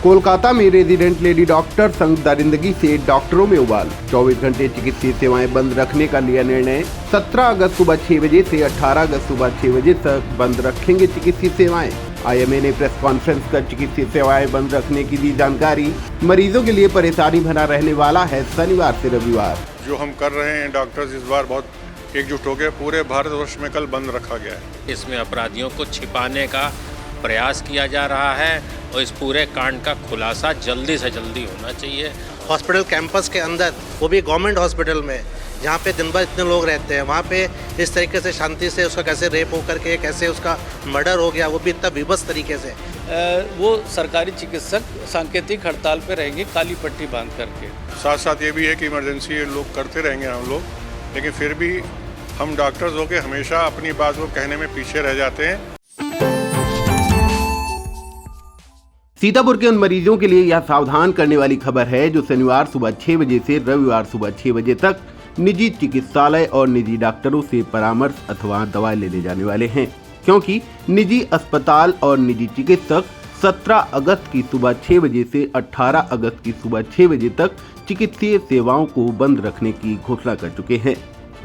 कोलकाता में resident lady doctor संग दरिंदगी से डॉक्टरों में उबाल। 24 घंटे चिकित्सीय सेवाएं बंद रखने का लिया निर्णय। 17 अगस्त सुबह 6 बजे से 18 अगस्त सुबह 6 बजे तक बंद रखेंगे चिकित्सीय सेवाएं। आईएमए ने प्रेस कॉन्फ्रेंस कर चिकित्सीय सेवाएं बंद रखने की दी जानकारी। मरीजों के लिए परेशानी भरा रहने वाला है शनिवार से रविवार। जो हम कर रहे हैं डॉक्टर्स इस बार बहुत एकजुट हो गए। पूरे भारतवर्ष में कल बंद रखा गया है। इसमें अपराधियों को छिपाने का प्रयास किया जा रहा है और इस पूरे कांड का खुलासा जल्दी से जल्दी होना चाहिए। हॉस्पिटल कैंपस के अंदर, वो भी गवर्नमेंट हॉस्पिटल में, जहाँ पे दिन भर इतने लोग रहते हैं, वहाँ पे इस तरीके से शांति से उसका कैसे रेप हो करके कैसे उसका मर्डर हो गया, वो भी इतना विभत्स तरीके से। वो सरकारी चिकित्सक सांकेतिक हड़ताल पे रहेंगे काली पट्टी बांध करके। साथ साथ ये भी है कि इमरजेंसी लोग करते रहेंगे हम लोग, लेकिन फिर भी हम डॉक्टर्स होकर हमेशा अपनी बात को कहने में पीछे रह जाते हैं। सीतापुर के उन मरीजों के लिए यह सावधान करने वाली खबर है जो शनिवार सुबह 6 बजे से रविवार सुबह 6 बजे तक निजी चिकित्सालय और निजी डॉक्टरों से परामर्श अथवा दवाएं लेने जाने वाले हैं, क्योंकि निजी अस्पताल और निजी चिकित्सक 17 अगस्त की सुबह 6 बजे से 18 अगस्त की सुबह 6 बजे तक चिकित्सीय सेवाओं को बंद रखने की घोषणा कर चुके हैं।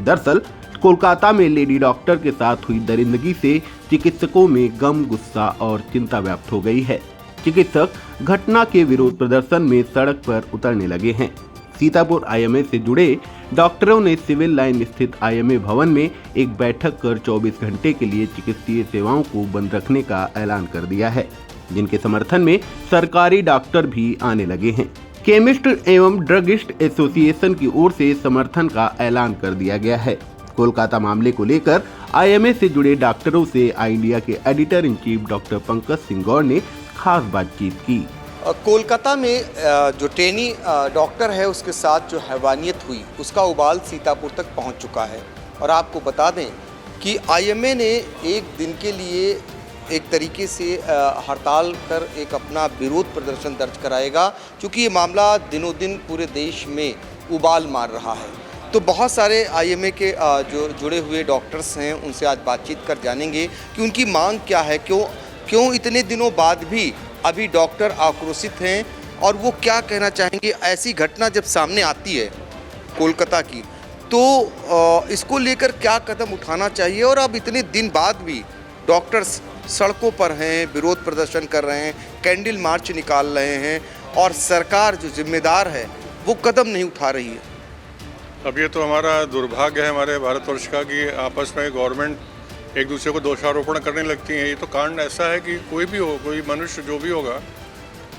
दरअसल कोलकाता में लेडी डॉक्टर के साथ हुई दरिंदगी से चिकित्सकों में गम, गुस्सा और चिंता व्याप्त हो गई है। चिकित्सक घटना के विरोध प्रदर्शन में सड़क पर उतरने लगे हैं। सीतापुर आईएमए से जुड़े डॉक्टरों ने सिविल लाइन स्थित आईएमए भवन में एक बैठक कर 24 घंटे के लिए चिकित्सीय सेवाओं को बंद रखने का ऐलान कर दिया है, जिनके समर्थन में सरकारी डॉक्टर भी आने लगे हैं। केमिस्ट एवं ड्रगिस्ट एसोसिएशन की ओर से समर्थन का ऐलान कर दिया गया है। कोलकाता मामले को लेकर आईएमए से जुड़े डॉक्टरों से आई इंडिया के editor in chief doctor Pankaj Singh Gaur ने खास बातचीत की। कोलकाता में जो ट्रेनी डॉक्टर है उसके साथ जो हैवानियत हुई उसका उबाल सीतापुर तक पहुंच चुका है। और आपको बता दें कि आईएमए ने एक दिन के लिए एक तरीके से हड़ताल कर एक अपना विरोध प्रदर्शन दर्ज कराएगा, क्योंकि ये मामला दिनों दिन पूरे देश में उबाल मार रहा है। तो बहुत सारे आईएमए के जो जुड़े हुए डॉक्टर्स हैं उनसे आज बातचीत कर जानेंगे कि उनकी मांग क्या है, क्यों इतने दिनों बाद भी अभी डॉक्टर आक्रोशित हैं और वो क्या कहना चाहेंगे। ऐसी घटना जब सामने आती है कोलकाता की, तो इसको लेकर क्या कदम उठाना चाहिए। और अब इतने दिन बाद भी डॉक्टर्स सड़कों पर हैं, विरोध प्रदर्शन कर रहे हैं, कैंडल मार्च निकाल रहे हैं और सरकार जो जिम्मेदार है वो कदम नहीं उठा रही है। अब ये तो हमारा दुर्भाग्य है हमारे भारतवर्ष का कि आपस में गवर्नमेंट एक दूसरे को दोषारोपण करने लगती हैं। ये तो कांड ऐसा है कि कोई भी हो, कोई मनुष्य जो भी होगा,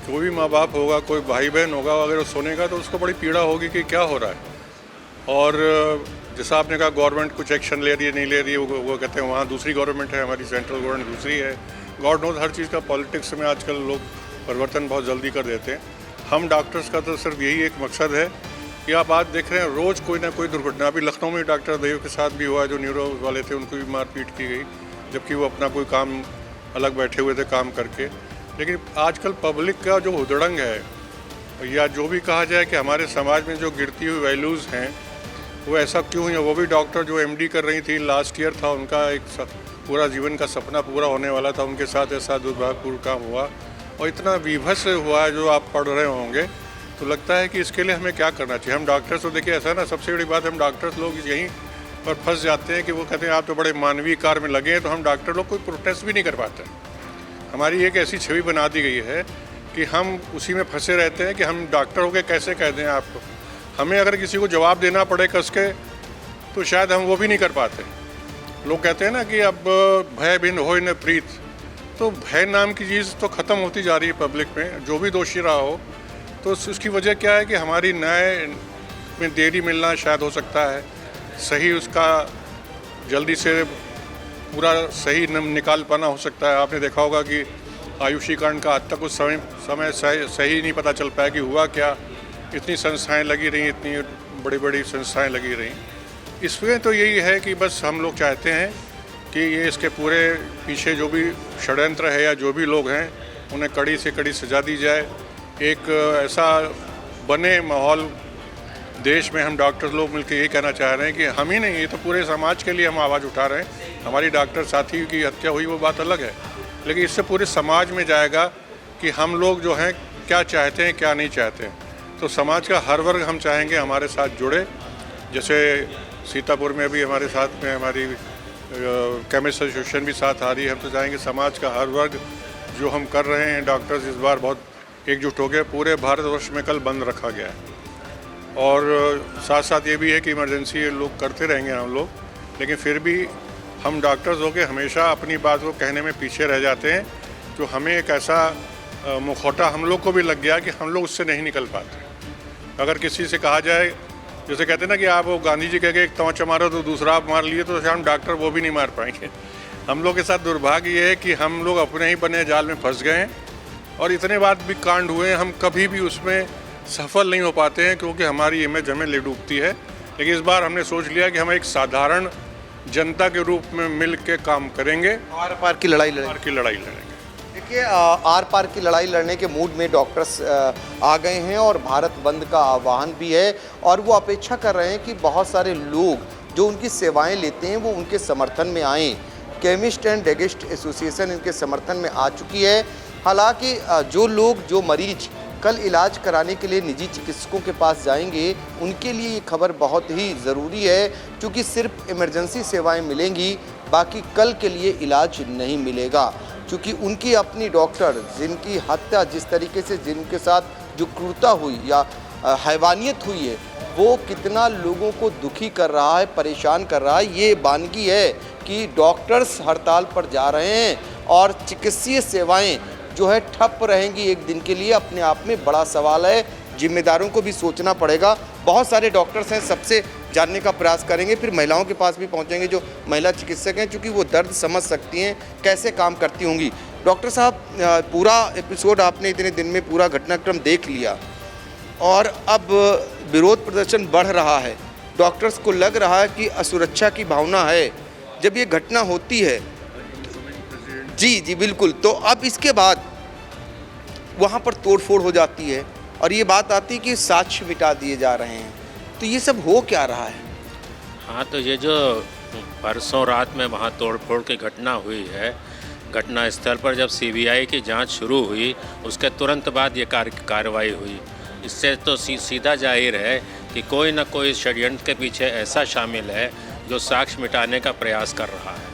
कोई भी माँ बाप होगा, कोई भाई बहन होगा, अगर वो सुनेगा तो उसको बड़ी पीड़ा होगी कि क्या हो रहा है। और जैसा आपने कहा गवर्नमेंट कुछ एक्शन ले रही है नहीं ले रही है, वो कहते हैं वहाँ दूसरी गवर्नमेंट है, हमारी सेंट्रल गवर्नमेंट दूसरी है। गॉड नोज हर चीज़ का पॉलिटिक्स में आजकल लोग परिवर्तन बहुत जल्दी कर देते हैं। हम डॉक्टर्स का तो सिर्फ यही एक मकसद है कि आप आज देख रहे हैं रोज़ कोई ना कोई दुर्घटना। अभी लखनऊ में डॉक्टर दयो के साथ भी हुआ, जो न्यूरो वाले थे उनको भी मारपीट की गई, जबकि वो अपना कोई काम अलग बैठे हुए थे काम करके। लेकिन आजकल पब्लिक का जो हुदड़ंग है या जो भी कहा जाए कि हमारे समाज में जो गिरती हुई वैल्यूज़ हैं वो ऐसा क्यों है। वो भी डॉक्टर जो एमडी कर रही थी, लास्ट ईयर था उनका एक पूरा जीवन का सपना पूरा होने वाला था, उनके साथ ऐसा दुर्भाग्यपूर्ण काम हुआ और इतना विभत्स हुआ है जो आप पढ़ रहे होंगे। तो लगता है कि इसके लिए हमें क्या करना चाहिए। हम डॉक्टर्स तो देखिए ऐसा ना, सबसे बड़ी बात हम डॉक्टर्स लोग यहीं पर फंस जाते हैं कि वो कहते हैं आप तो बड़े मानवीय कार्य में लगे हैं, तो हम डॉक्टर लोग कोई प्रोटेस्ट भी नहीं कर पाते। हमारी एक ऐसी छवि बना दी गई है कि हम उसी में फंसे रहते हैं कि हम डॉक्टर होकर कैसे कह दें आपको। हमें अगर किसी को जवाब देना पड़े कस के तो शायद हम वो भी नहीं कर पाते। लोग कहते हैं ना कि अब भय भिन्न होय न प्रीत, तो भय नाम की चीज़ तो ख़त्म होती जा रही है पब्लिक में। जो भी दोषी रहा हो तो उसकी वजह क्या है कि हमारी न्याय में देरी मिलना शायद हो सकता है, सही उसका जल्दी से पूरा सही निकाल पाना हो सकता है। आपने देखा होगा कि आयुषी कांड का आज तक उस समय सही नहीं पता चल पाया कि हुआ क्या। इतनी संस्थाएं लगी रहीं, इतनी बड़ी बड़ी संस्थाएं लगी रहीं। इसमें तो यही है कि बस हम लोग चाहते हैं कि ये इसके पूरे पीछे जो भी षड्यंत्र है या जो भी लोग हैं उन्हें कड़ी से कड़ी सजा दी जाए। एक ऐसा बने माहौल देश में। हम डॉक्टर लोग मिलकर यही कहना चाह रहे हैं कि हम ही नहीं, ये तो पूरे समाज के लिए हम आवाज़ उठा रहे हैं। हमारी डॉक्टर साथी की हत्या हुई वो बात अलग है, लेकिन इससे पूरे समाज में जाएगा कि हम लोग जो हैं क्या चाहते हैं क्या नहीं चाहते हैं। तो समाज का हर वर्ग हम चाहेंगे हमारे साथ जुड़े। जैसे सीतापुर में भी हमारे साथ में हमारी केमिस्ट एसोसिएशन भी साथ आ रही है। हम तो चाहेंगे समाज का हर वर्ग जो हम कर रहे हैं, डॉक्टर्स इस बार बहुत एकजुट हो गए। पूरे भारतवर्ष में कल बंद रखा गया है और साथ साथ ये भी है कि इमरजेंसी लोग करते रहेंगे हम लोग, लेकिन फिर भी हम डॉक्टर्स हो के हमेशा अपनी बात को कहने में पीछे रह जाते हैं। तो हमें एक ऐसा मुखौटा हम लोग को भी लग गया कि हम लोग उससे नहीं निकल पाते। अगर किसी से कहा जाए, जैसे कहते हैं ना कि आप वो गांधी जी कह के एक तमाचा मारो तो दूसरा आप मार लिए, तो हम डॉक्टर वो भी नहीं मार पाएंगे। हम लोग के साथ दुर्भाग्य ये है कि हम लोग अपने ही बने जाल में फंस गए हैं और इतने बात भी कांड हुए हैं, हम कभी भी उसमें सफल नहीं हो पाते हैं क्योंकि हमारी इमेज हमें ले डूबती है। लेकिन इस बार हमने सोच लिया कि हम एक साधारण जनता के रूप में मिल के काम करेंगे, आर पार की लड़ाई लड़ेंगे। देखिए, आर पार की लड़ाई लड़ने के मूड में डॉक्टर्स आ गए हैं और भारत बंद का आह्वान भी है और वो अपेक्षा कर रहे हैं कि बहुत सारे लोग जो उनकी सेवाएं लेते हैं वो उनके समर्थन में आएँ। केमिस्ट एंड ड्रगिस्ट एसोसिएशन इनके समर्थन में आ चुकी है। हालांकि जो मरीज कल इलाज कराने के लिए निजी चिकित्सकों के पास जाएंगे, उनके लिए ये खबर बहुत ही ज़रूरी है क्योंकि सिर्फ इमरजेंसी सेवाएं मिलेंगी, बाकी कल के लिए इलाज नहीं मिलेगा। क्योंकि उनकी अपनी डॉक्टर जिनकी हत्या जिस तरीके से जिनके साथ जो क्रूरता हुई या हैवानियत हुई है, वो कितना लोगों को दुखी कर रहा है, परेशान कर रहा है। ये वानगी है कि डॉक्टर्स हड़ताल पर जा रहे हैं और चिकित्सीय सेवाएं जो है ठप रहेंगी एक दिन के लिए। अपने आप में बड़ा सवाल है, जिम्मेदारों को भी सोचना पड़ेगा। बहुत सारे डॉक्टर्स हैं, सबसे जानने का प्रयास करेंगे, फिर महिलाओं के पास भी पहुंचेंगे जो महिला चिकित्सक हैं, क्योंकि वो दर्द समझ सकती हैं, कैसे काम करती होंगी। डॉक्टर साहब, पूरा एपिसोड आपने इतने दिन में पूरा घटनाक्रम देख लिया और अब विरोध प्रदर्शन बढ़ रहा है। डॉक्टर्स को लग रहा है कि असुरक्षा की भावना है जब ये घटना होती है। जी बिल्कुल। तो अब इसके बाद वहाँ पर तोड़फोड़ हो जाती है और ये बात आती है कि साक्ष्य मिटा दिए जा रहे हैं। तो ये सब हो क्या रहा है? हाँ, तो ये जो परसों रात में वहाँ तोड़फोड़ की घटना हुई है, घटना स्थल पर जब सीबीआई की जांच शुरू हुई उसके तुरंत बाद ये कार्रवाई हुई। इससे तो सीधा जाहिर है कि कोई न कोई षड्यंत्र के पीछे ऐसा शामिल है जो साक्ष्य मिटाने का प्रयास कर रहा है।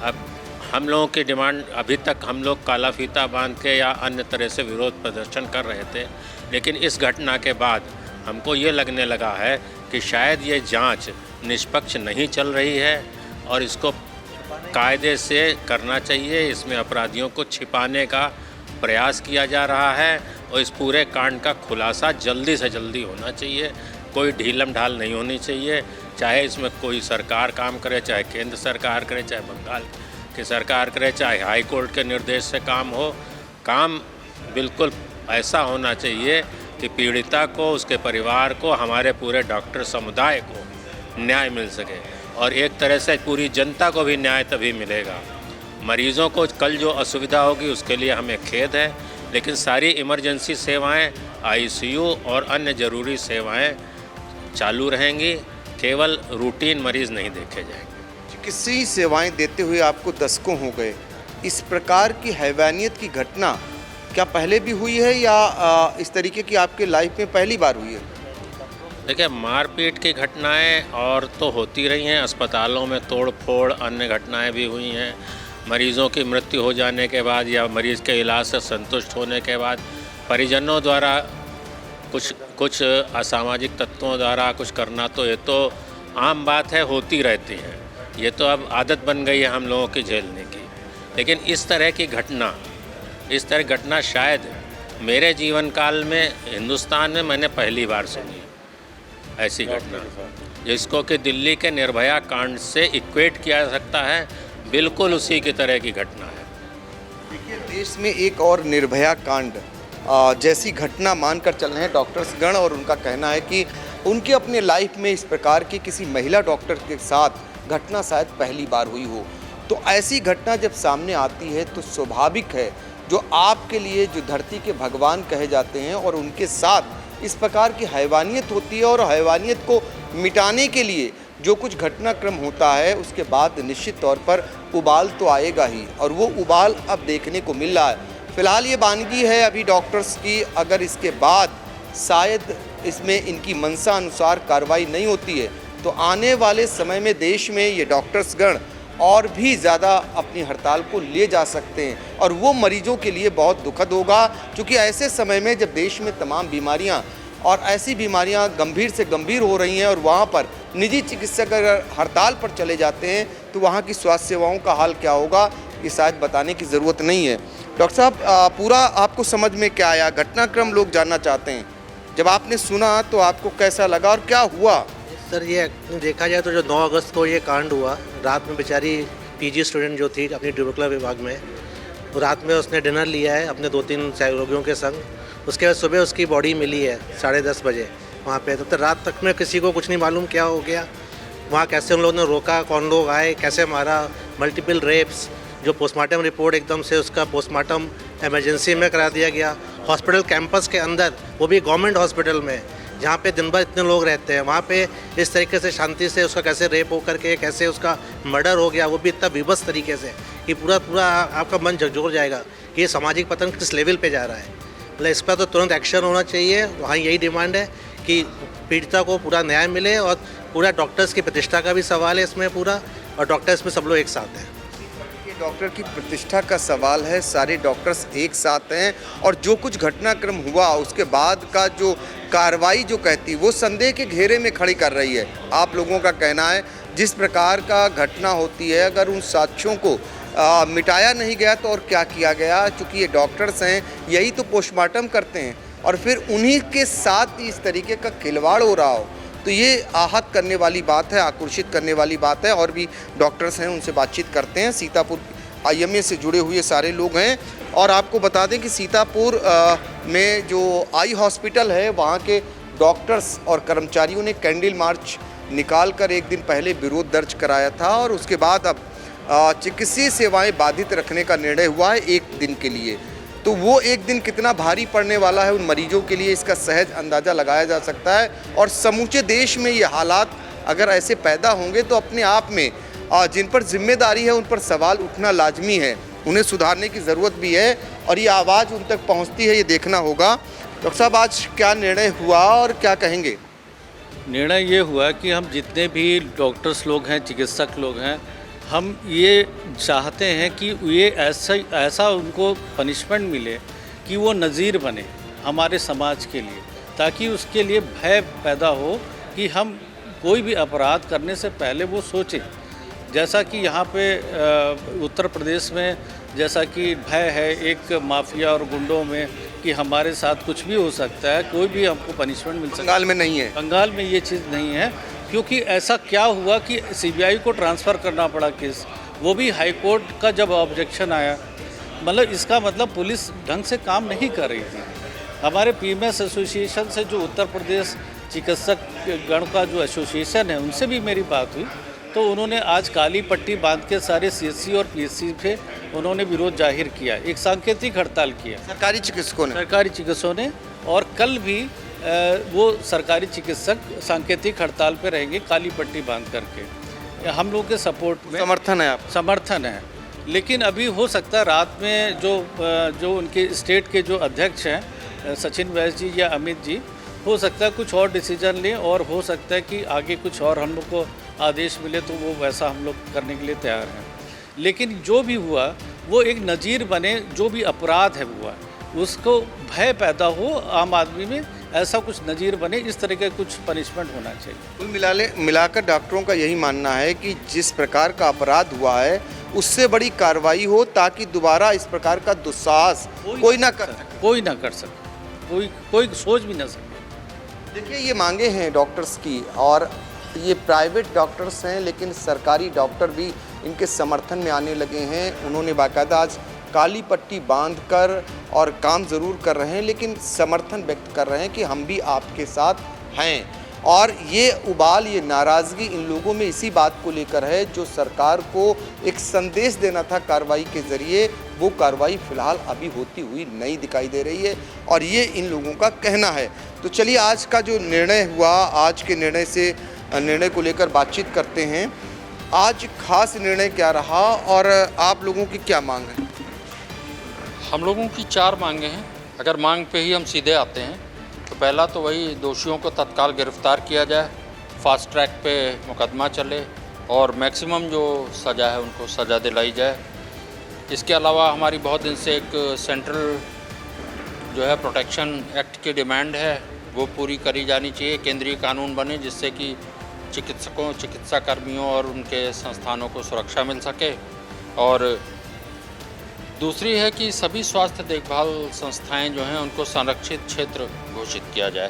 अब हम लोगों की डिमांड, अभी तक हम लोग काला फीता बांध के या अन्य तरह से विरोध प्रदर्शन कर रहे थे, लेकिन इस घटना के बाद हमको ये लगने लगा है कि शायद ये जांच निष्पक्ष नहीं चल रही है और इसको कायदे से करना चाहिए। इसमें अपराधियों को छिपाने का प्रयास किया जा रहा है और इस पूरे कांड का खुलासा जल्दी से जल्दी होना चाहिए। कोई ढीलम ढाल नहीं होनी चाहिए, चाहे इसमें कोई सरकार काम करे, चाहे केंद्र सरकार करे, चाहे बंगाल की सरकार करे, चाहे हाई कोर्ट के निर्देश से काम हो। काम बिल्कुल ऐसा होना चाहिए कि पीड़िता को, उसके परिवार को, हमारे पूरे डॉक्टर समुदाय को न्याय मिल सके और एक तरह से पूरी जनता को भी न्याय तभी मिलेगा। मरीज़ों को कल जो असुविधा होगी उसके लिए हमें खेद है, लेकिन सारी इमरजेंसी सेवाएं, आईसीयू और अन्य ज़रूरी सेवाएं चालू रहेंगी, केवल रूटीन मरीज़ नहीं देखे जाएंगे। चिकित्सीय सेवाएं देते हुए आपको दशकों हो गए, इस प्रकार की हैवानियत की घटना क्या पहले भी हुई है या इस तरीके की आपके लाइफ में पहली बार हुई है? देखिए, मारपीट की घटनाएं और तो होती रही हैं, अस्पतालों में तोड़ फोड़ अन्य घटनाएं भी हुई हैं। मरीज़ों की मृत्यु हो जाने के बाद या मरीज़ के इलाज से संतुष्ट होने के बाद परिजनों द्वारा कुछ असामाजिक तत्वों द्वारा कुछ करना, तो ये तो आम बात है, होती रहती है। ये तो अब आदत बन गई है हम लोगों की झेलने की। लेकिन इस तरह की घटना शायद मेरे जीवन काल में हिंदुस्तान में मैंने पहली बार सुनी ऐसी घटना, जिसको कि दिल्ली के निर्भया कांड से इक्वेट किया जा सकता है। बिल्कुल उसी की तरह की घटना है। देखिए, देश में एक और निर्भया कांड जैसी घटना मानकर चल रहे हैं डॉक्टर्स गण, और उनका कहना है कि उनके अपने लाइफ में इस प्रकार की किसी महिला डॉक्टर के साथ घटना शायद पहली बार हुई हो। तो ऐसी घटना जब सामने आती है तो स्वाभाविक है, जो आपके लिए जो धरती के भगवान कहे जाते हैं और उनके साथ इस प्रकार की हैवानियत होती है, और हैवानियत को मिटाने के लिए जो कुछ घटनाक्रम होता है उसके बाद निश्चित तौर पर उबाल तो आएगा ही, और वो उबाल अब देखने को मिल रहा है। फ़िलहाल ये वानगी है अभी डॉक्टर्स की, अगर इसके बाद शायद इसमें इनकी मंशा अनुसार कार्रवाई नहीं होती है तो आने वाले समय में देश में ये डॉक्टर्स गण और भी ज़्यादा अपनी हड़ताल को ले जा सकते हैं और वो मरीजों के लिए बहुत दुखद होगा, क्योंकि ऐसे समय में जब देश में तमाम बीमारियां और ऐसी बीमारियां गंभीर से गंभीर हो रही हैं और वहाँ पर निजी चिकित्सक अगर हड़ताल पर चले जाते हैं तो वहाँ की स्वास्थ्य सेवाओं का हाल क्या होगा ये शायद बताने की ज़रूरत नहीं है। डॉक्टर साहब, पूरा आपको समझ में क्या आया, घटनाक्रम लोग जानना चाहते हैं, जब आपने सुना तो आपको कैसा लगा और क्या हुआ? सर ये देखा जाए तो जो 9 अगस्त को ये कांड हुआ, रात में बेचारी पीजी स्टूडेंट जो थी अपनी ट्यूबरकुलर विभाग में, वो रात में उसने डिनर लिया है अपने 2-3 सहयोगियों के संग। उसके बाद सुबह उसकी बॉडी मिली है 10:30 बजे वहाँ पे। तब तक रात तक में किसी को कुछ नहीं मालूम क्या हो गया वहाँ, कैसे उन लोगों ने रोका, कौन लोग आए, कैसे मारा, मल्टीपल रेप्स। जो पोस्टमार्टम रिपोर्ट एकदम से उसका पोस्टमार्टम इमरजेंसी में करा दिया गया, हॉस्पिटल कैंपस के अंदर, वो भी गवर्नमेंट हॉस्पिटल में जहाँ पे दिन भर इतने लोग रहते हैं, वहाँ पे इस तरीके से शांति से उसका कैसे रेप हो करके कैसे उसका मर्डर हो गया, वो भी इतना विवश तरीके से कि पूरा आपका मन झकझोर जाएगा कि ये सामाजिक पतन किस लेवल पे जा रहा है। मतलब इस पर तो तुरंत एक्शन होना चाहिए। वहाँ यही डिमांड है कि पीड़िता को पूरा न्याय मिले और पूरा डॉक्टर्स की प्रतिष्ठा का भी सवाल है इसमें पूरा, और डॉक्टर्स में सब लोग एक साथ हैं। डॉक्टर की प्रतिष्ठा का सवाल है, सारे डॉक्टर्स एक साथ हैं और जो कुछ घटनाक्रम हुआ उसके बाद का जो कार्रवाई जो कहती वो संदेह के घेरे में खड़ी कर रही है। आप लोगों का कहना है जिस प्रकार का घटना होती है अगर उन साक्ष्यों को मिटाया नहीं गया तो और क्या किया गया, चूँकि ये डॉक्टर्स हैं यही तो पोस्टमार्टम करते हैं और फिर उन्हीं के साथ इस तरीके का खिलवाड़ हो रहा हो तो ये आहत करने वाली बात है, आक्रोशित करने वाली बात है। और भी डॉक्टर्स हैं उनसे बातचीत करते हैं। सीतापुर आईएमए से जुड़े हुए सारे लोग हैं और आपको बता दें कि सीतापुर में जो आई हॉस्पिटल है वहाँ के डॉक्टर्स और कर्मचारियों ने कैंडल मार्च निकाल कर एक दिन पहले विरोध दर्ज कराया था और उसके बाद अब चिकित्सीय सेवाएं बाधित रखने का निर्णय हुआ है एक दिन के लिए। तो वो एक दिन कितना भारी पड़ने वाला है उन मरीजों के लिए इसका सहज अंदाज़ा लगाया जा सकता है। और समूचे देश में ये हालात अगर ऐसे पैदा होंगे तो अपने आप में जिन पर जिम्मेदारी है उन पर सवाल उठना लाजमी है, उन्हें सुधारने की ज़रूरत भी है और ये आवाज़ उन तक पहुंचती है, ये देखना होगा। डॉक्टर साहब, आज क्या निर्णय हुआ और क्या कहेंगे? निर्णय ये हुआ कि हम जितने भी डॉक्टर्स लोग हैं, चिकित्सक लोग हैं, हम ये चाहते हैं कि ये ऐसा उनको पनिशमेंट मिले कि वो नज़ीर बने हमारे समाज के लिए, ताकि उसके लिए भय पैदा हो कि हम कोई भी अपराध करने से पहले वो सोचें। जैसा कि यहाँ पे उत्तर प्रदेश में जैसा कि भय है एक माफिया और गुंडों में कि हमारे साथ कुछ भी हो सकता है, कोई भी हमको पनिशमेंट मिल सकता है। बंगाल में नहीं है, बंगाल में ये चीज़ नहीं है, क्योंकि ऐसा क्या हुआ कि सीबीआई को ट्रांसफ़र करना पड़ा केस, वो भी हाई कोर्ट का जब ऑब्जेक्शन आया। मतलब इसका मतलब पुलिस ढंग से काम नहीं कर रही थी। हमारे पीएमएस एसोसिएशन से जो उत्तर प्रदेश चिकित्सक गण का जो एसोसिएशन है उनसे भी मेरी बात हुई तो उन्होंने आज काली पट्टी बांध के सारे सीएससी और पीएससी पे उन्होंने विरोध जाहिर किया, एक सांकेतिक हड़ताल किया सरकारी चिकित्सकों ने। और कल भी वो सरकारी चिकित्सक सांकेतिक हड़ताल पे रहेंगे काली पट्टी बांध करके। हम लोग के सपोर्ट में समर्थन है। लेकिन अभी हो सकता है रात में जो उनके स्टेट के जो अध्यक्ष हैं सचिन वैस जी या अमित जी, हो सकता है कुछ और डिसीजन लें और हो सकता है कि आगे कुछ और हम लोग को आदेश मिले तो वो वैसा हम लोग करने के लिए तैयार हैं। लेकिन जो भी हुआ वो एक नज़ीर बने, जो भी अपराध है हुआ उसको भय पैदा हो आम आदमी में, ऐसा कुछ नज़ीर बने, इस तरह का कुछ पनिशमेंट होना चाहिए। कुल मिलाकर डॉक्टरों का यही मानना है कि जिस प्रकार का अपराध हुआ है उससे बड़ी कार्रवाई हो ताकि दोबारा इस प्रकार का दुस्साहस कोई ना कर सके, कोई सोच भी ना सके। देखिए, ये मांगे हैं डॉक्टर्स की और ये प्राइवेट डॉक्टर्स हैं लेकिन सरकारी डॉक्टर भी इनके समर्थन में आने लगे हैं। उन्होंने बाकायदा आज काली पट्टी बांधकर और काम ज़रूर कर रहे हैं लेकिन समर्थन व्यक्त कर रहे हैं कि हम भी आपके साथ हैं। और ये उबाल, ये नाराज़गी इन लोगों में इसी बात को लेकर है जो सरकार को एक संदेश देना था कार्रवाई के ज़रिए, वो कार्रवाई फ़िलहाल अभी होती हुई नहीं दिखाई दे रही है और ये इन लोगों का कहना है। तो चलिए, आज का जो निर्णय हुआ, आज के निर्णय को लेकर बातचीत करते हैं। आज खास निर्णय क्या रहा और आप लोगों की क्या मांग है? हम लोगों की 4 मांगे हैं। अगर मांग पे ही हम सीधे आते हैं तो पहला तो वही दोषियों को तत्काल गिरफ्तार किया जाए, फास्ट ट्रैक पे मुकदमा चले और मैक्सिमम जो सज़ा है उनको सज़ा दिलाई जाए। इसके अलावा हमारी बहुत दिन से एक सेंट्रल जो है प्रोटेक्शन एक्ट की डिमांड है, वो पूरी करी जानी चाहिए। केंद्रीय कानून बने जिससे कि चिकित्सकों, चिकित्सा कर्मियों और उनके संस्थानों को सुरक्षा मिल सके। और दूसरी है कि सभी स्वास्थ्य देखभाल संस्थाएं जो हैं उनको संरक्षित क्षेत्र घोषित किया जाए।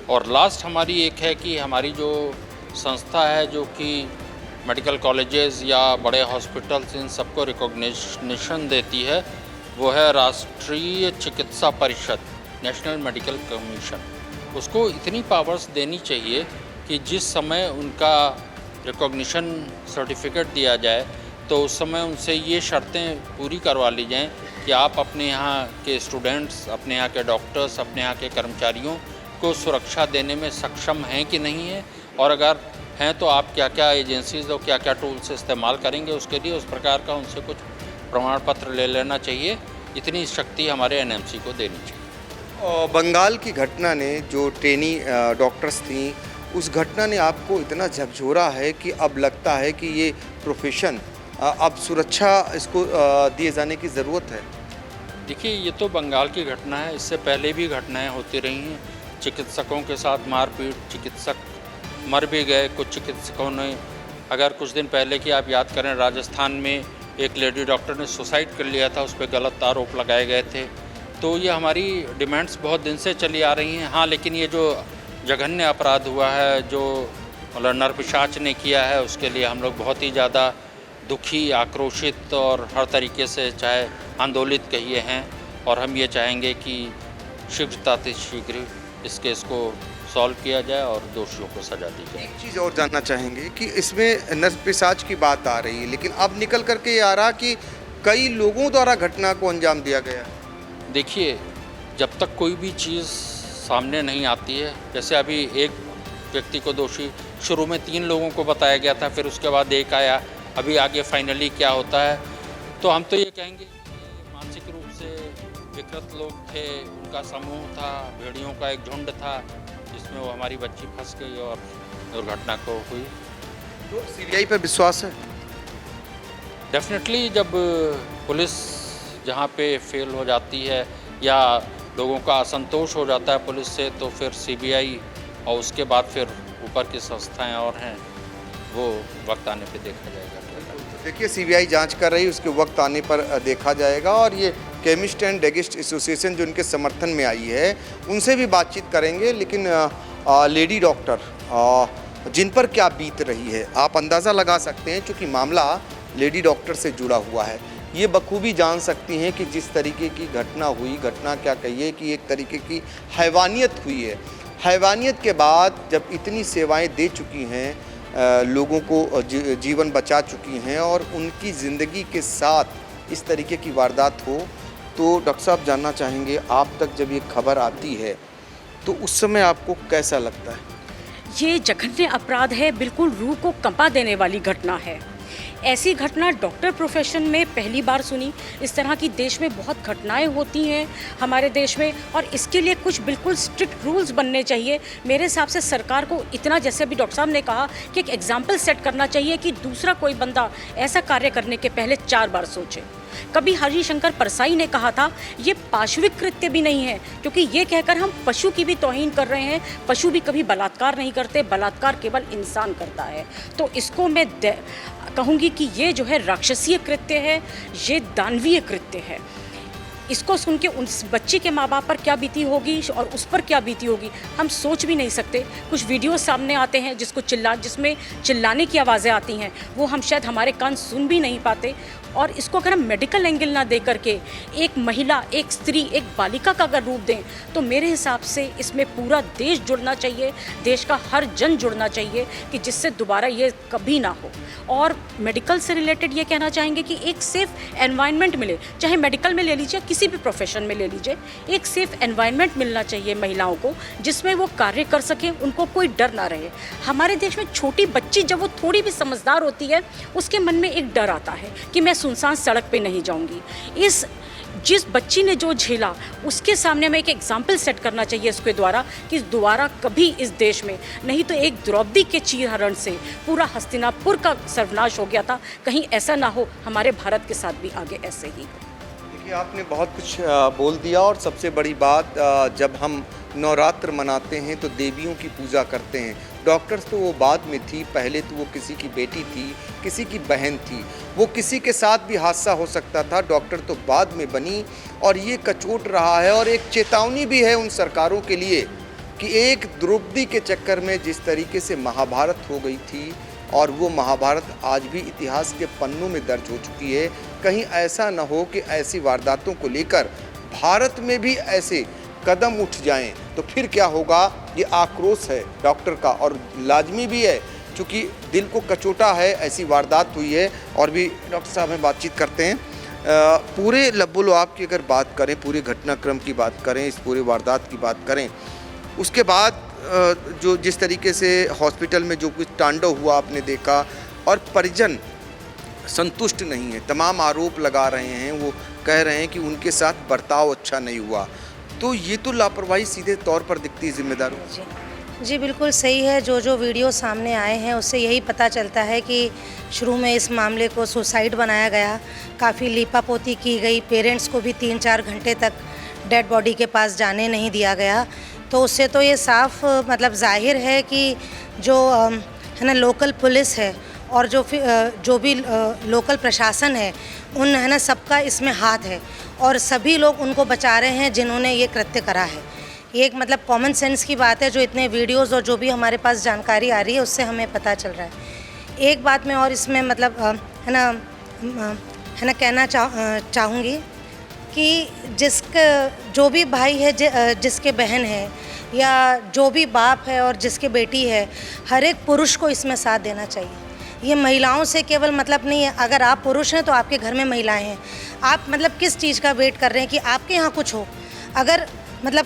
और लास्ट हमारी एक है कि हमारी जो संस्था है जो कि मेडिकल कॉलेजेस या बड़े हॉस्पिटल्स इन सबको रिकॉग्निशन देती है, वो है राष्ट्रीय चिकित्सा परिषद, नेशनल मेडिकल कमीशन। उसको इतनी पावर्स देनी चाहिए कि जिस समय उनका रिकॉग्निशन सर्टिफिकेट दिया जाए तो उस समय उनसे ये शर्तें पूरी करवा ली जाएं कि आप अपने यहाँ के स्टूडेंट्स, अपने यहाँ के डॉक्टर्स, अपने यहाँ के कर्मचारियों को सुरक्षा देने में सक्षम हैं कि नहीं है, और अगर हैं तो आप क्या क्या एजेंसीज और क्या क्या टूल्स इस्तेमाल करेंगे उसके लिए, उस प्रकार का उनसे कुछ प्रमाण पत्र ले लेना चाहिए। इतनी शक्ति हमारे एनएमसी को देनी चाहिए। और बंगाल की घटना ने जो ट्रेनी डॉक्टर्स थी, उस घटना ने आपको इतना झकझोरा है कि अब लगता है कि ये प्रोफेशन अब सुरक्षा इसको दिए जाने की ज़रूरत है। देखिए, ये तो बंगाल की घटना है, इससे पहले भी घटनाएं होती रही हैं। चिकित्सकों के साथ मारपीट, चिकित्सक मर भी गए कुछ चिकित्सकों ने। अगर कुछ दिन पहले की आप याद करें, राजस्थान में एक लेडी डॉक्टर ने सुसाइड कर लिया था, उस पर गलत आरोप लगाए गए थे। तो ये हमारी डिमांड्स बहुत दिन से चली आ रही हैं। हाँ, लेकिन ये जो जघन्य अपराध हुआ है, जो मतलब नरपिशाच ने किया है, उसके लिए हम लोग बहुत ही ज़्यादा दुखी, आक्रोशित और हर तरीके से चाहे आंदोलित कहिए हैं। और हम ये चाहेंगे कि शीघ्रता से शीघ्र इस केस को सॉल्व किया जाए और दोषियों को सजा दी जाए। एक चीज़ और जानना चाहेंगे कि इसमें नरपिशाच की बात आ रही है, लेकिन अब निकल करके ये आ रहा कि कई लोगों द्वारा घटना को अंजाम दिया गया। देखिए, जब तक कोई भी चीज़ सामने नहीं आती है, जैसे अभी एक व्यक्ति को दोषी शुरू में 3 लोगों को बताया गया था, फिर उसके बाद एक आया, अभी आगे फाइनली क्या होता है। तो हम तो ये कहेंगे कि मानसिक रूप से विकृत लोग थे, उनका समूह था, भेड़ियों का एक झुंड था, जिसमें वो हमारी बच्ची फंस गई और दुर्घटना को हुई। तो सीबीआई पर विश्वास है? डेफिनेटली, जब पुलिस जहाँ पे फेल हो जाती है या लोगों का असंतोष हो जाता है पुलिस से, तो फिर सीबीआई और उसके बाद फिर ऊपर की संस्थाएं और हैं, वो वक्त आने पे देखा जाएगा। देखिए, सीबीआई जांच कर रही है, उसके वक्त आने पर देखा जाएगा। और ये केमिस्ट एंड ड्रगिस्ट एसोसिएशन जो इनके समर्थन में आई है, उनसे भी बातचीत करेंगे। लेकिन लेडी डॉक्टर जिन पर क्या बीत रही है, आप अंदाज़ा लगा सकते हैं, क्योंकि मामला लेडी डॉक्टर से जुड़ा हुआ है। ये बखूबी जान सकती हैं कि जिस तरीके की घटना हुई, घटना क्या कहिए कि एक तरीके की हैवानियत हुई है। हैवानियत के बाद जब इतनी सेवाएं दे चुकी हैं, लोगों को जीवन बचा चुकी हैं, और उनकी ज़िंदगी के साथ इस तरीके की वारदात हो, तो डॉक्टर साहब जानना चाहेंगे, आप तक जब ये खबर आती है तो उस समय आपको कैसा लगता है? ये जघन्य अपराध है, बिल्कुल रूह को कंपा देने वाली घटना है। ऐसी घटना डॉक्टर प्रोफेशन में पहली बार सुनी। इस तरह की देश में बहुत घटनाएं होती हैं हमारे देश में, और इसके लिए कुछ बिल्कुल स्ट्रिक्ट रूल्स बनने चाहिए। मेरे हिसाब से सरकार को इतना, जैसे अभी डॉक्टर साहब ने कहा, कि एक एग्जाम्पल सेट करना चाहिए कि दूसरा कोई बंदा ऐसा कार्य करने के पहले 4 बार सोचे। कभी हरिशंकर परसाई ने कहा था, ये पाशविक कृत्य भी नहीं है, क्योंकि ये कहकर हम पशु की भी तौहीन कर रहे हैं। पशु भी कभी बलात्कार नहीं करते, बलात्कार केवल इंसान करता है। तो इसको मैं कहूँगी कि ये जो है राक्षसीय कृत्य है, ये दानवीय कृत्य है। इसको सुन के उस बच्चे के माँ बाप पर क्या बीती होगी और उस पर क्या बीती होगी, हम सोच भी नहीं सकते। कुछ वीडियो सामने आते हैं जिसमें चिल्लाने की आवाज़ें आती हैं, वो हम शायद हमारे कान सुन भी नहीं पाते। और इसको अगर हम मेडिकल एंगल ना दे करके एक महिला, एक स्त्री, एक बालिका का अगर रूप दें, तो मेरे हिसाब से इसमें पूरा देश जुड़ना चाहिए, देश का हर जन जुड़ना चाहिए, कि जिससे दोबारा ये कभी ना हो। और मेडिकल से रिलेटेड ये कहना चाहेंगे कि एक सेफ़ एनवायरनमेंट मिले, चाहे मेडिकल में ले लीजिए, किसी भी प्रोफेशन में ले लीजिए, एक सेफ़ एनवायरनमेंट मिलना चाहिए महिलाओं को, जिसमें वो कार्य कर सकें, उनको कोई डर ना रहे। हमारे देश में छोटी बच्ची जब वो थोड़ी भी समझदार होती है, उसके मन में एक डर आता है कि मैं सुनसान सड़क पे नहीं जाऊंगी। इस जिस बच्ची ने जो झेला उसके सामने हमें एक एग्जाम्पल सेट करना चाहिए इसके द्वारा कि दोबारा कभी इस देश में, नहीं तो एक द्रौपदी के चीरहरण से पूरा हस्तिनापुर का सर्वनाश हो गया था, कहीं ऐसा ना हो हमारे भारत के साथ भी आगे ऐसे ही। देखिए, आपने बहुत कुछ बोल दिया। और सबसे बड़ी बात, जब हम नवरात्र मनाते हैं तो देवियों की पूजा करते हैं। डॉक्टर्स तो वो बाद में थी, पहले तो वो किसी की बेटी थी, किसी की बहन थी, वो किसी के साथ भी हादसा हो सकता था। डॉक्टर तो बाद में बनी और ये कचोट रहा है और एक चेतावनी भी है उन सरकारों के लिए कि एक द्रौपदी के चक्कर में जिस तरीके से महाभारत हो गई थी और वो महाभारत आज भी इतिहास के पन्नों में दर्ज हो चुकी है, कहीं ऐसा न हो कि ऐसी वारदातों को लेकर भारत में भी ऐसे कदम उठ जाएं तो फिर क्या होगा। ये आक्रोश है डॉक्टर का और लाजमी भी है, क्योंकि दिल को कचोटा है, ऐसी वारदात हुई है। और भी डॉक्टर साहब में बातचीत करते हैं। पूरे लब्बुल आप की अगर बात करें, पूरे घटनाक्रम की बात करें, इस पूरे वारदात की बात करें, उसके बाद जो जिस तरीके से हॉस्पिटल में जो कुछ तांडव हुआ आपने देखा और परिजन संतुष्ट नहीं है, तमाम आरोप लगा रहे हैं, वो कह रहे हैं कि उनके साथ बर्ताव अच्छा नहीं हुआ, तो ये तो लापरवाही सीधे तौर पर दिखती है जिम्मेदारों। जी बिल्कुल सही है। जो वीडियो सामने आए हैं उससे यही पता चलता है कि शुरू में इस मामले को सुसाइड बनाया गया, काफ़ी लीपापोती की गई, पेरेंट्स को भी 3-4 घंटे तक डेड बॉडी के पास जाने नहीं दिया गया। तो उससे तो ये साफ मतलब जाहिर है कि जो है ना लोकल पुलिस है और जो भी लोकल प्रशासन है, उन है ना सबका इसमें हाथ है और सभी लोग उनको बचा रहे हैं जिन्होंने ये कृत्य करा है। ये एक मतलब कॉमन सेंस की बात है, जो इतने वीडियोस और जो भी हमारे पास जानकारी आ रही है उससे हमें पता चल रहा है। एक बात मैं और इसमें मतलब है ना कहना चाहूँगी कि जो भी भाई है, जिसके बहन है या जो भी बाप है और जिसकी बेटी है, हर एक पुरुष को इसमें साथ देना चाहिए। ये महिलाओं से केवल मतलब नहीं है। अगर आप पुरुष हैं तो आपके घर में महिलाएं हैं, आप मतलब किस चीज़ का वेट कर रहे हैं कि आपके यहाँ कुछ हो। अगर मतलब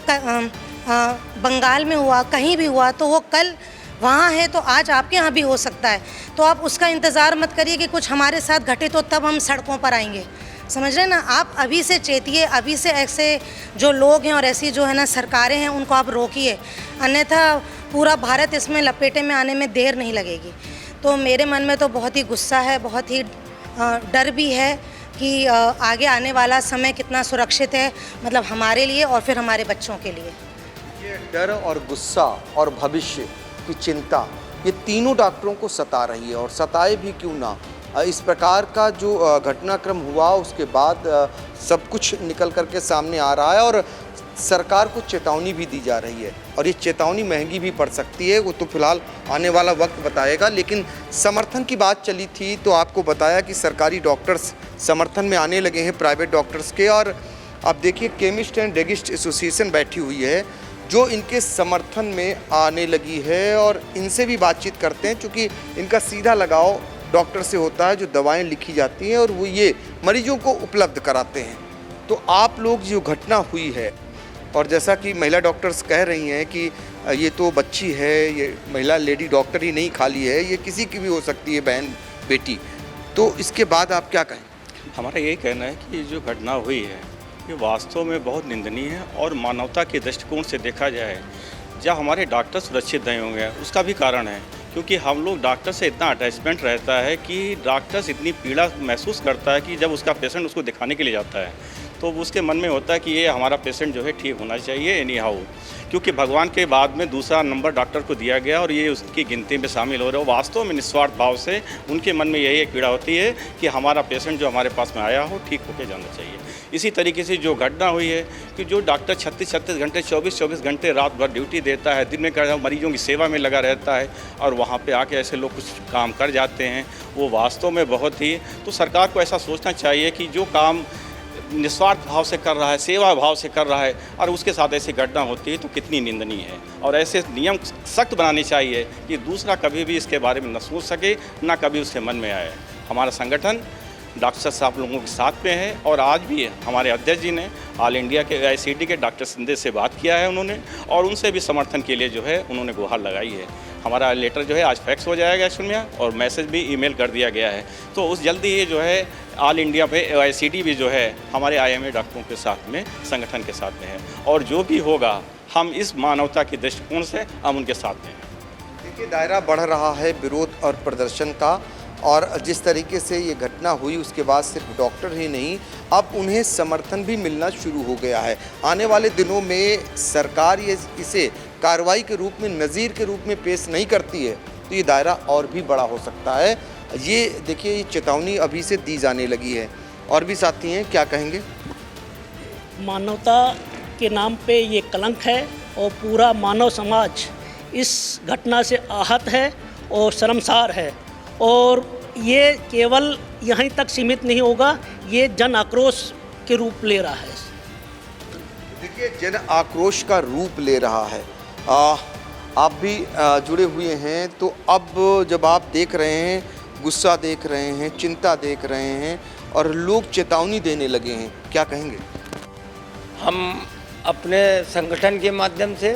बंगाल में हुआ, कहीं भी हुआ, तो वो कल वहाँ है तो आज आपके यहाँ भी हो सकता है। तो आप उसका इंतज़ार मत करिए कि कुछ हमारे साथ घटे तो तब हम सड़कों पर आएंगे, समझ रहे हैं ना। आप अभी से चेतिए, अभी से ऐसे जो लोग हैं और ऐसी जो है ना सरकारें हैं उनको आप रोकिए, अन्यथा पूरा भारत इसमें लपेटे में आने में देर नहीं लगेगी। तो मेरे मन में तो बहुत ही गुस्सा है, बहुत ही डर भी है कि आगे आने वाला समय कितना सुरक्षित है, मतलब हमारे लिए और फिर हमारे बच्चों के लिए। ये डर और गुस्सा और भविष्य की चिंता, ये तीनों डॉक्टरों को सता रही है और सताए भी क्यों ना। इस प्रकार का जो घटनाक्रम हुआ उसके बाद सब कुछ निकल करके सामने आ रहा है और सरकार को चेतावनी भी दी जा रही है और ये चेतावनी महंगी भी पड़ सकती है, वो तो फिलहाल आने वाला वक्त बताएगा। लेकिन समर्थन की बात चली थी तो आपको बताया कि सरकारी डॉक्टर्स समर्थन में आने लगे हैं प्राइवेट डॉक्टर्स के। और आप देखिए, केमिस्ट एंड ड्रगिस्ट एसोसिएशन बैठी हुई है जो इनके समर्थन में आने लगी है और इनसे भी बातचीत करते हैं, क्योंकि इनका सीधा लगाव डॉक्टर से होता है, जो दवाएं लिखी जाती हैं और वो ये मरीजों को उपलब्ध कराते हैं। तो आप लोग जो घटना हुई है, और जैसा कि महिला डॉक्टर्स कह रही हैं कि ये तो बच्ची है, ये महिला लेडी डॉक्टर ही नहीं खाली है, ये किसी की भी हो सकती है, बहन बेटी, तो इसके बाद आप क्या कहें? हमारा यही कहना है कि जो घटना हुई है ये वास्तव में बहुत निंदनीय है और मानवता के दृष्टिकोण से देखा जाए, जब हमारे डॉक्टर सुरक्षित नहीं होंगे उसका भी कारण है, क्योंकि हम लोग डॉक्टर से इतना अटैचमेंट रहता है कि डॉक्टर्स इतनी पीड़ा महसूस करता है कि जब उसका पेशेंट उसको दिखाने के लिए जाता है तो उसके मन में होता है कि ये हमारा पेशेंट जो है ठीक होना चाहिए एनी हाउ, क्योंकि भगवान के बाद में दूसरा नंबर डॉक्टर को दिया गया और ये उसकी गिनती में शामिल हो रहे हो। वास्तव में निस्वार्थ भाव से उनके मन में यही एक पीड़ा होती है कि हमारा पेशेंट जो हमारे पास में आया हो ठीक होकर जाना चाहिए। इसी तरीके से जो घटना हुई है कि जो डॉक्टर 36 घंटे 24 घंटे रात भर ड्यूटी देता है, दिन में कर मरीजों की सेवा में लगा रहता है और वहाँ पे आके ऐसे लोग कुछ काम कर जाते हैं, वो वास्तव में बहुत ही, तो सरकार को ऐसा सोचना चाहिए कि जो काम निस्वार्थ भाव से कर रहा है, सेवा भाव से कर रहा है और उसके साथ ऐसी घटना होती है तो कितनी निंदनीय है। और ऐसे नियम सख्त बनाने चाहिए कि दूसरा कभी भी इसके बारे में न सोच सके, ना कभी उसके मन में आए। हमारा संगठन डॉक्टर साहब लोगों के साथ में है और आज भी हमारे अध्यक्ष जी ने ऑल इंडिया के AICTE के डॉक्टर सिंधे से बात किया है उन्होंने, और उनसे भी समर्थन के लिए जो है उन्होंने गुहार लगाई है। हमारा लेटर जो है आज फैक्स हो जाएगा इसमें और मैसेज भी ईमेल कर दिया गया है, तो उस जल्दी ये जो है ऑल इंडिया पे AICD भी जो है हमारे IMA डॉक्टरों के साथ में, संगठन के साथ में है, और जो भी होगा हम इस मानवता के दृष्टिकोण से हम उनके साथ में हैं। देखिए, दायरा बढ़ रहा है विरोध और प्रदर्शन का, और जिस तरीके से ये घटना हुई उसके बाद सिर्फ डॉक्टर ही नहीं, अब उन्हें समर्थन भी मिलना शुरू हो गया है। आने वाले दिनों में सरकार ये इसे कार्रवाई के रूप में, नज़ीर के रूप में पेश नहीं करती है तो ये दायरा और भी बड़ा हो सकता है। ये देखिए, ये चेतावनी अभी से दी जाने लगी है। और भी साथी हैं, क्या कहेंगे? मानवता के नाम पे ये कलंक है और पूरा मानव समाज इस घटना से आहत है और शर्मसार है, और ये केवल यहीं तक सीमित नहीं होगा, ये जन आक्रोश के रूप ले रहा है। देखिए, जन आक्रोश का रूप ले रहा है। आप भी जुड़े हुए हैं, तो अब जब आप देख रहे हैं, गुस्सा देख रहे हैं, चिंता देख रहे हैं और लोग चेतावनी देने लगे हैं, क्या कहेंगे? हम अपने संगठन के माध्यम से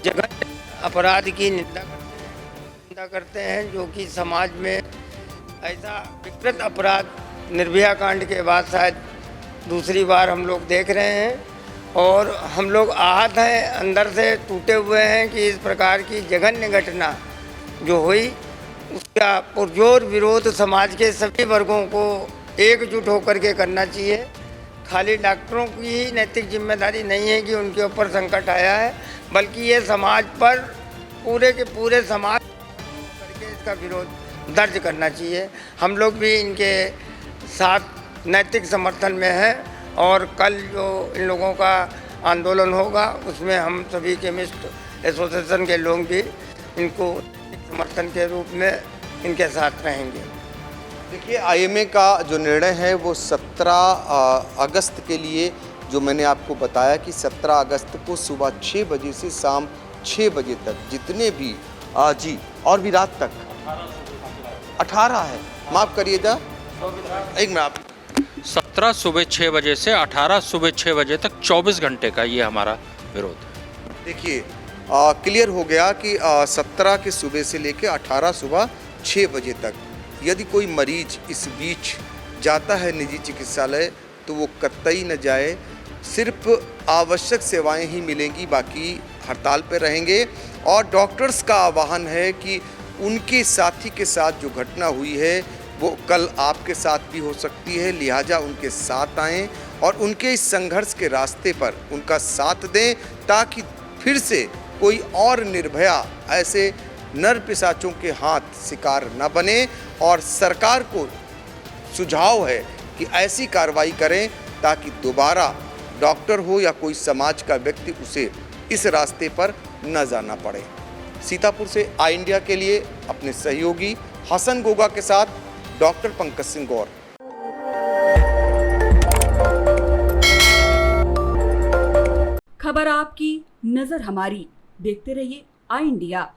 जघन्य अपराध की निंदा करते हैं, जो कि समाज में ऐसा विकृत अपराध निर्भया कांड के बाद शायद दूसरी बार हम लोग देख रहे हैं, और हम लोग आहत हैं, अंदर से टूटे हुए हैं कि इस प्रकार की जघन्य घटना जो हुई उसका पुरजोर विरोध समाज के सभी वर्गों को एकजुट होकर के करना चाहिए। खाली डॉक्टरों की ही नैतिक जिम्मेदारी नहीं है कि उनके ऊपर संकट आया है, बल्कि ये समाज पर पूरे के पूरे समाज करके इसका विरोध दर्ज करना चाहिए। हम लोग भी इनके साथ नैतिक समर्थन में हैं, और कल जो इन लोगों का आंदोलन होगा उसमें हम सभी केमिस्ट एसोसिएशन के लोग भी इनको समर्थन के रूप में इनके साथ रहेंगे। देखिए, IMA का जो निर्णय है वो 17 अगस्त के लिए, जो मैंने आपको बताया कि 17 अगस्त को सुबह 6 बजे से शाम 6 बजे तक जितने भी जी, और भी रात तक 18 है, माफ़ करिएगा, एक मिनट, आप 17 सुबह 6 बजे से 18 सुबह 6 बजे तक 24 घंटे का ये हमारा विरोध है। देखिए, क्लियर हो गया कि 17 के सुबह से लेकर 18 सुबह 6 बजे तक यदि कोई मरीज इस बीच जाता है निजी चिकित्सालय तो वो कतई न जाए, सिर्फ आवश्यक सेवाएं ही मिलेंगी, बाकी हड़ताल पर रहेंगे। और डॉक्टर्स का आह्वान है कि उनके साथी के साथ जो घटना हुई है वो कल आपके साथ भी हो सकती है, लिहाजा उनके साथ आएँ और उनके इस संघर्ष के रास्ते पर उनका साथ दें, ताकि फिर से कोई और निर्भया ऐसे नर पिशाचों के हाथ शिकार न बने। और सरकार को सुझाव है कि ऐसी कार्रवाई करें ताकि दोबारा डॉक्टर हो या कोई समाज का व्यक्ति उसे इस रास्ते पर न जाना पड़े। सीतापुर से आई इंडिया के लिए अपने सहयोगी हसन गोगा के साथ डॉक्टर पंकज सिंह गौर। खबर आपकी, नजर हमारी। देखते रहिए आई इंडिया।